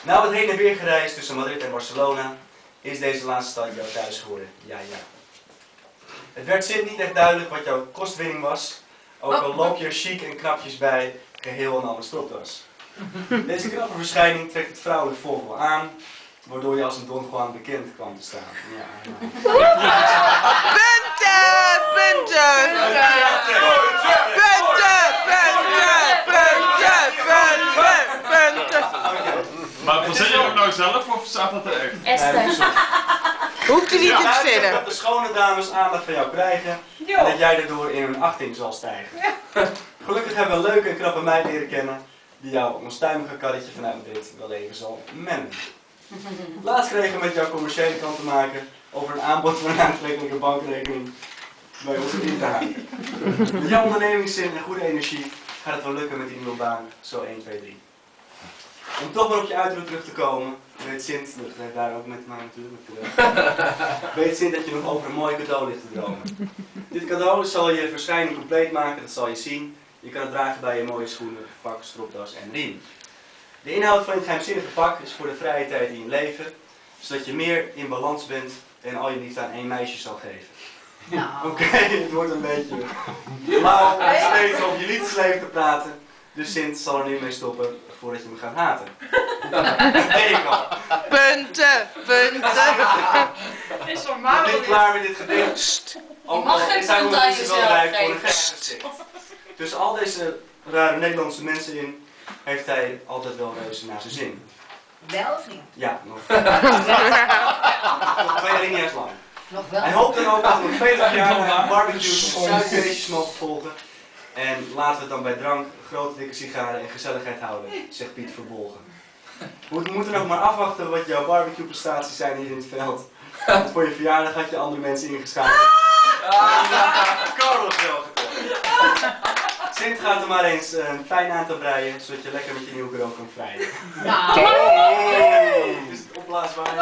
Nou, het heen en weer gereisd tussen Madrid en Barcelona is deze laatste stad jouw thuis geworden. Ja. Het werd Sint niet echt duidelijk wat jouw kostwinning was, ook al loop je er chic en knapjes bij, geheel en al een stropdas. Deze knappe verschijning trekt het vrouwelijk volk wel aan, waardoor je als een Don Juan bekend kwam te staan. Ja. Maar verzin je ook nou zelf of staat dat er echt? Esther. Hoeft u niet te verzinnen. Dat de schone dames aandacht van jou krijgen en dat jij daardoor in hun achting zal stijgen. Gelukkig hebben we een leuke en knappe meid leren kennen die jouw onstuimige karretje vanuit Madrid wel even zal mennen. Laatst kregen we met jouw commerciële kant te maken over een aanbod voor een aantrekkelijke bankrekening bij ons in te halen. Met jouw ondernemingszin en goede energie gaat het wel lukken met die nieuwe baan, zo 1, 2, 3. Om toch maar op je uiterlijk terug te komen, weet Sint, dat heeft daar ook met mij natuurlijk, weet Sint dat je nog over een mooi cadeau ligt te dromen. Dit cadeau zal je verschijning compleet maken, dat zal je zien. Je kan het dragen bij je mooie schoenen, pak, stropdas en riem. De inhoud van dit geheimzinnige pak is voor de vrije tijd in je leven, zodat je meer in balans bent en al je liefde aan één meisje zal geven. Nou. Oké, het wordt een beetje lauw om steeds over je liefdesleven te praten, dus Sint zal er nu mee stoppen voordat je hem gaat haten. Dat weet ik al. Punten. Is Ik ben niet klaar met dit gedicht. Ook al zijn we mensen wel rijk voor een gek gezicht. Tussen al deze rare Nederlandse mensen in, heeft hij altijd wel reuze naar zijn zin. Wel of niet? Ja, nog. Nog 2 alinea's lang. Nog wel. Hij hoopt dan ook dat we nog vele jaar barbecues of suikerfeestjes mogen volgen. En laten we het dan bij drank, grote dikke sigaren en gezelligheid houden, zegt Piet Verbolgen. We moeten nog maar afwachten wat jouw barbecue prestaties zijn hier in het veld. Want voor je verjaardag had je andere mensen ingeschakeld. Carlos wel geteld. Sint gaat er maar eens een fijn aantal breien, zodat je lekker met je nieuwe bureau kan vrijen. Nou. Is het opblaasbaar?